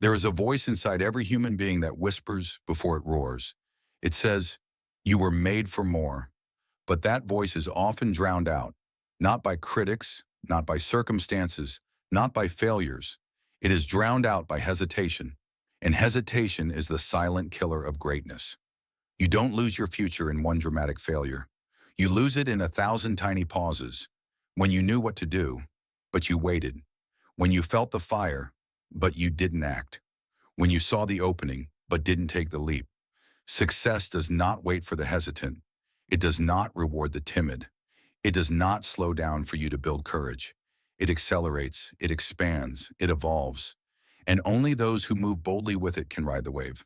There is a voice inside every human being that whispers before it roars. It says, "You were made for more." But that voice is often drowned out, not by critics, not by circumstances, not by failures. It is drowned out by hesitation. And hesitation is the silent killer of greatness. You don't lose your future in one dramatic failure. You lose it in 1,000 tiny pauses. When you knew what to do, but you waited. When you felt the fire, but you didn't act. When you saw the opening, but didn't take the leap. Success does not wait for the hesitant. It does not reward the timid. It does not slow down for you to build courage. It accelerates, it expands, it evolves. And only those who move boldly with it can ride the wave.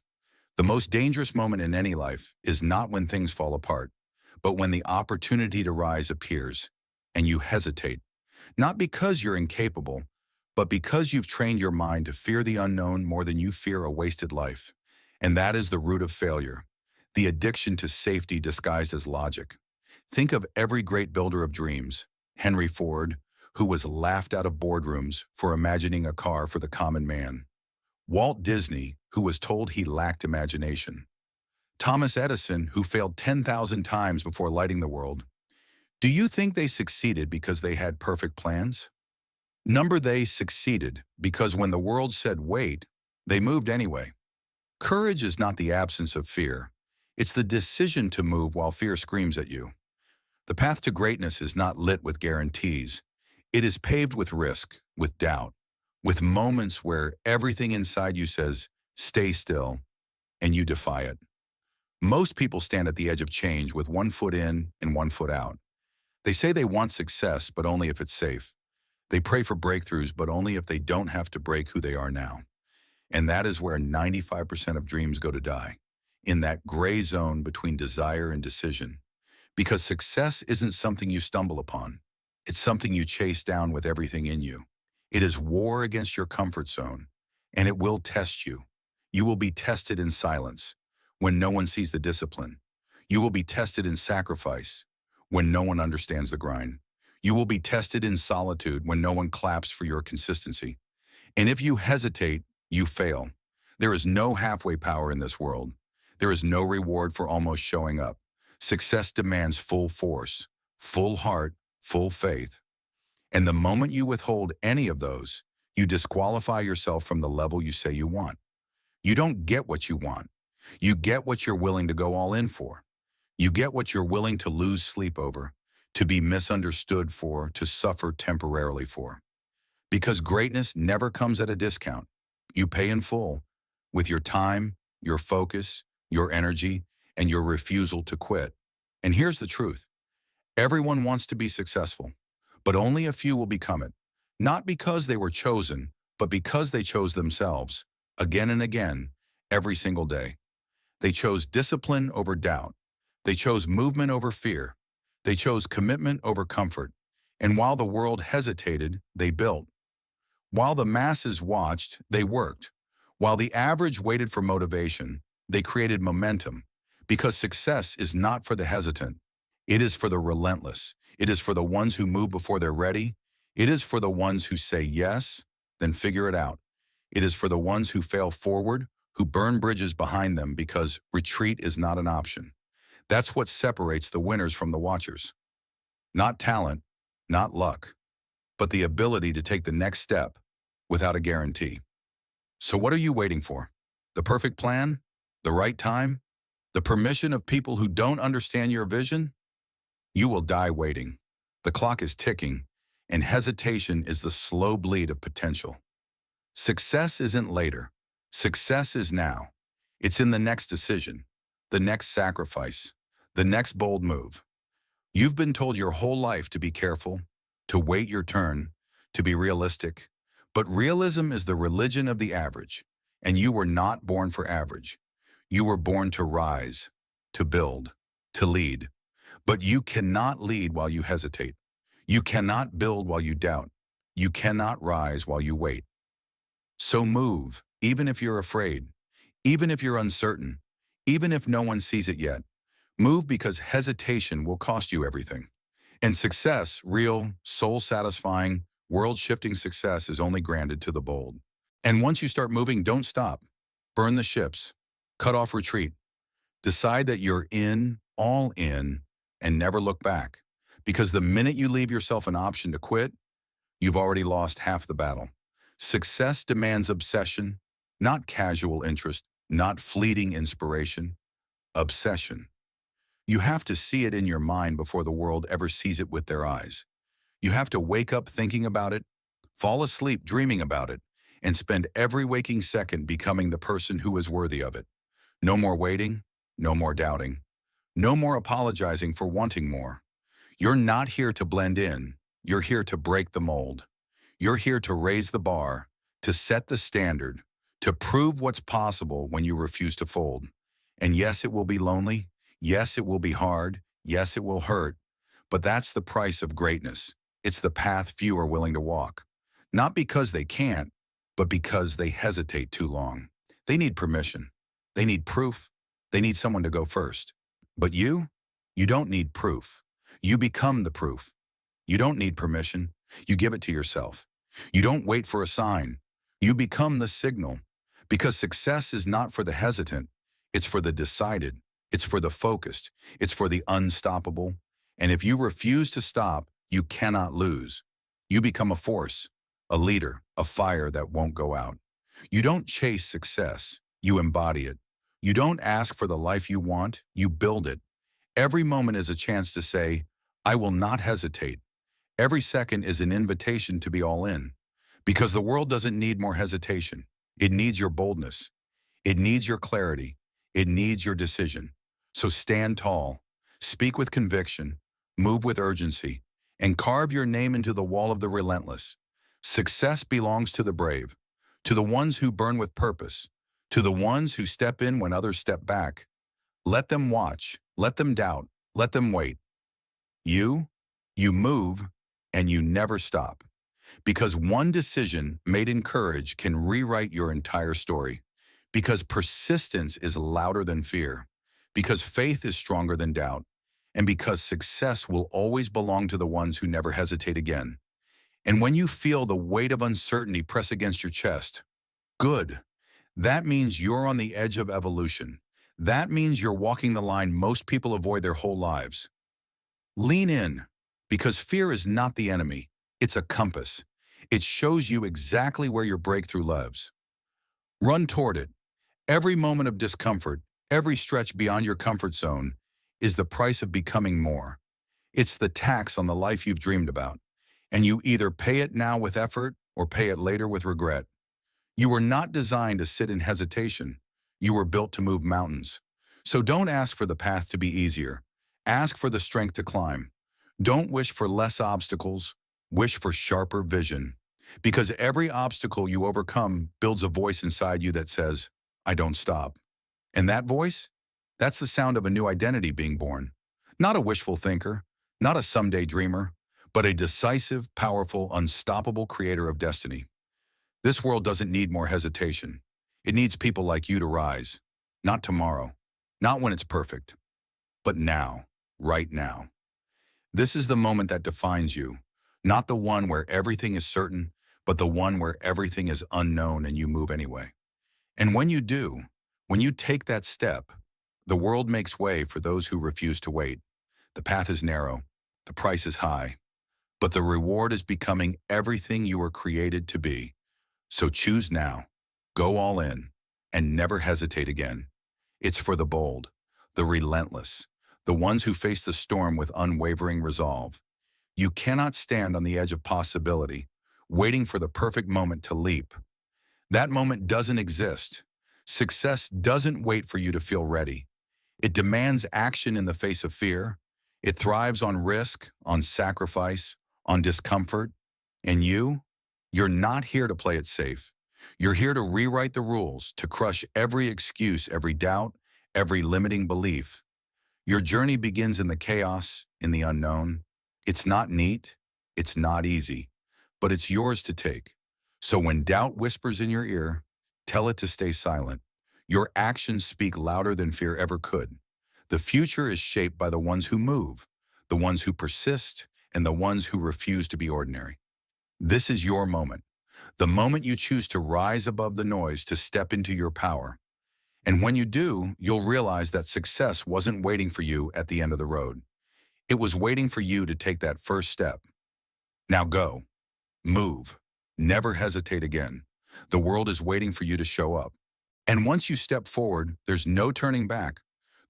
The most dangerous moment in any life is not when things fall apart, but when the opportunity to rise appears and you hesitate. Not because you're incapable, but because you've trained your mind to fear the unknown more than you fear a wasted life. And that is the root of failure, the addiction to safety disguised as logic. Think of every great builder of dreams, Henry Ford, who was laughed out of boardrooms for imagining a car for the common man. Walt Disney, who was told he lacked imagination. Thomas Edison, who failed 10,000 times before lighting the world. Do you think they succeeded because they had perfect plans? Number they succeeded because when the world said wait, they moved anyway. Courage is not the absence of fear. It's the decision to move while fear screams at you. The path to greatness is not lit with guarantees. It is paved with risk, with doubt, with moments where everything inside you says, stay still, and you defy it. Most people stand at the edge of change with one foot in and one foot out. They say they want success, but only if it's safe. They pray for breakthroughs, but only if they don't have to break who they are now. And that is where 95% of dreams go to die, in that gray zone between desire and decision. Because success isn't something you stumble upon. It's something you chase down with everything in you. It is war against your comfort zone, and it will test you. You will be tested in silence, when no one sees the discipline. You will be tested in sacrifice, when no one understands the grind. You will be tested in solitude when no one claps for your consistency. And if you hesitate, you fail. There is no halfway power in this world. There is no reward for almost showing up. Success demands full force, full heart, full faith. And the moment you withhold any of those, you disqualify yourself from the level you say you want. You don't get what you want. You get what you're willing to go all in for. You get what you're willing to lose sleep over, to be misunderstood for, to suffer temporarily for. Because greatness never comes at a discount. You pay in full, with your time, your focus, your energy, and your refusal to quit. And here's the truth. Everyone wants to be successful, but only a few will become it. Not because they were chosen, but because they chose themselves, again and again, every single day. They chose discipline over doubt. They chose movement over fear. They chose commitment over comfort. And while the world hesitated, they built. While the masses watched, they worked. While the average waited for motivation, they created momentum. Because success is not for the hesitant. It is for the relentless. It is for the ones who move before they're ready. It is for the ones who say yes, then figure it out. It is for the ones who fail forward, who burn bridges behind them because retreat is not an option. That's what separates the winners from the watchers. Not talent, not luck, but the ability to take the next step without a guarantee. So what are you waiting for? The perfect plan? The right time? The permission of people who don't understand your vision? You will die waiting. The clock is ticking, and hesitation is the slow bleed of potential. Success isn't later. Success is now. It's in the next decision, the next sacrifice, the next bold move. You've been told your whole life to be careful, to wait your turn, to be realistic. But realism is the religion of the average, and you were not born for average. You were born to rise, to build, to lead. But you cannot lead while you hesitate. You cannot build while you doubt. You cannot rise while you wait. So move, even if you're afraid, even if you're uncertain, even if no one sees it yet. Move because hesitation will cost you everything. And success, real, soul-satisfying, world-shifting success is only granted to the bold. And once you start moving, don't stop. Burn the ships. Cut off retreat. Decide that you're in, all in, and never look back. Because the minute you leave yourself an option to quit, you've already lost half the battle. Success demands obsession, not casual interest, not fleeting inspiration. Obsession. You have to see it in your mind before the world ever sees it with their eyes. You have to wake up thinking about it, fall asleep dreaming about it, and spend every waking second becoming the person who is worthy of it. No more waiting, no more doubting, no more apologizing for wanting more. You're not here to blend in, you're here to break the mold. You're here to raise the bar, to set the standard, to prove what's possible when you refuse to fold. And yes, it will be lonely. Yes, it will be hard. Yes, it will hurt. But that's the price of greatness. It's the path few are willing to walk. Not because they can't, but because they hesitate too long. They need permission. They need proof. They need someone to go first. But you don't need proof. You become the proof. You don't need permission. You give it to yourself. You don't wait for a sign. You become the signal. Because success is not for the hesitant. It's for the decided. It's for the focused. It's for the unstoppable. And if you refuse to stop, you cannot lose. You become a force, a leader, a fire that won't go out. You don't chase success. You embody it. You don't ask for the life you want. You build it. Every moment is a chance to say, I will not hesitate. Every second is an invitation to be all in. Because the world doesn't need more hesitation. It needs your boldness. It needs your clarity. It needs your decision. So stand tall, speak with conviction, move with urgency, and carve your name into the wall of the relentless. Success belongs to the brave, to the ones who burn with purpose, to the ones who step in when others step back. Let them watch, let them doubt, let them wait. You move, and you never stop. Because one decision made in courage can rewrite your entire story. Because persistence is louder than fear. Because faith is stronger than doubt. And because success will always belong to the ones who never hesitate again. And when you feel the weight of uncertainty press against your chest, good. That means you're on the edge of evolution. That means you're walking the line most people avoid their whole lives. Lean in, because fear is not the enemy. It's a compass. It shows you exactly where your breakthrough lives. Run toward it. Every moment of discomfort, every stretch beyond your comfort zone, is the price of becoming more. It's the tax on the life you've dreamed about. And you either pay it now with effort or pay it later with regret. You were not designed to sit in hesitation. You were built to move mountains. So don't ask for the path to be easier. Ask for the strength to climb. Don't wish for less obstacles. Wish for sharper vision. Because every obstacle you overcome builds a voice inside you that says, I don't stop. And that voice? That's the sound of a new identity being born. Not a wishful thinker, not a someday dreamer, but a decisive, powerful, unstoppable creator of destiny. This world doesn't need more hesitation. It needs people like you to rise. Not tomorrow, not when it's perfect, but now, right now. This is the moment that defines you, not the one where everything is certain, but the one where everything is unknown and you move anyway. And when you do, when you take that step, the world makes way for those who refuse to wait. The path is narrow, the price is high, but the reward is becoming everything you were created to be. So choose now, go all in, and never hesitate again. It's for the bold, the relentless, the ones who face the storm with unwavering resolve. You cannot stand on the edge of possibility, waiting for the perfect moment to leap. That moment doesn't exist. Success doesn't wait for you to feel ready. It demands action in the face of fear. It thrives on risk, on sacrifice, on discomfort. And you're not here to play it safe. You're here to rewrite the rules, to crush every excuse, every doubt, every limiting belief. Your journey begins in the chaos, in the unknown. It's not neat, it's not easy, but it's yours to take. So when doubt whispers in your ear, tell it to stay silent. Your actions speak louder than fear ever could. The future is shaped by the ones who move, the ones who persist, and the ones who refuse to be ordinary. This is your moment. The moment you choose to rise above the noise, to step into your power. And when you do, you'll realize that success wasn't waiting for you at the end of the road. It was waiting for you to take that first step. Now go. Move. Never hesitate again. The world is waiting for you to show up. And once you step forward, there's no turning back.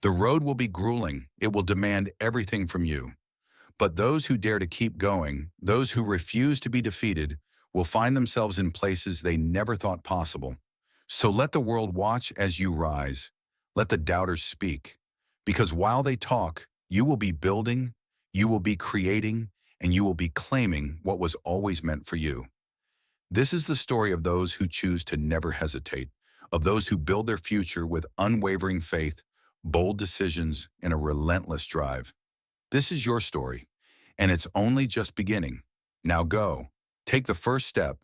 The road will be grueling. It will demand everything from you. But those who dare to keep going, those who refuse to be defeated, will find themselves in places they never thought possible. So let the world watch as you rise. Let the doubters speak. Because while they talk, you will be building, you will be creating, and you will be claiming what was always meant for you. This is the story of those who choose to never hesitate, of those who build their future with unwavering faith, bold decisions, and a relentless drive. This is your story, and it's only just beginning. Now go. Take the first step,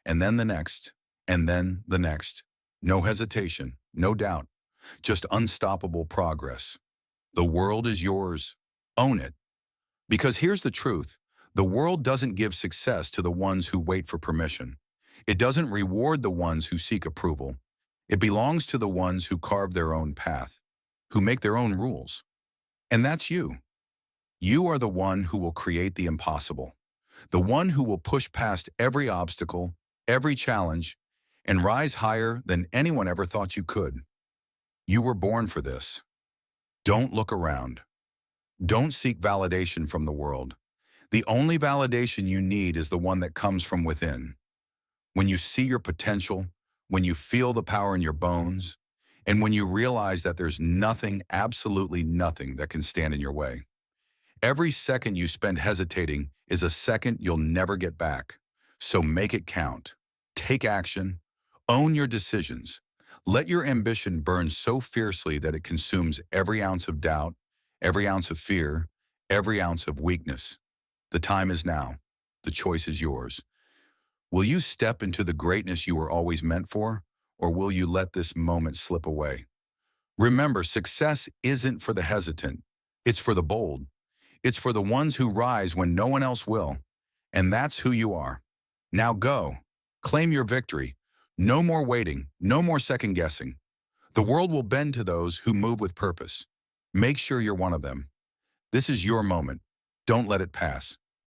and then the next, and then the next. No hesitation, no doubt, just unstoppable progress. The world is yours. Own it. Because here's the truth. The world doesn't give success to the ones who wait for permission. It doesn't reward the ones who seek approval. It belongs to the ones who carve their own path, who make their own rules. And that's you. You are the one who will create the impossible, the one who will push past every obstacle, every challenge, and rise higher than anyone ever thought you could. You were born for this. Don't look around. Don't seek validation from the world. The only validation you need is the one that comes from within. When you see your potential, when you feel the power in your bones, and when you realize that there's nothing, absolutely nothing, that can stand in your way. Every second you spend hesitating is a second you'll never get back. So make it count. Take action. Own your decisions. Let your ambition burn so fiercely that it consumes every ounce of doubt, every ounce of fear, every ounce of weakness. The time is now. The choice is yours. Will you step into the greatness you were always meant for, or will you let this moment slip away? Remember, success isn't for the hesitant. It's for the bold. It's for the ones who rise when no one else will. And that's who you are. Now go. Claim your victory. No more waiting. No more second guessing. The world will bend to those who move with purpose. Make sure you're one of them. This is your moment. Don't let it pass.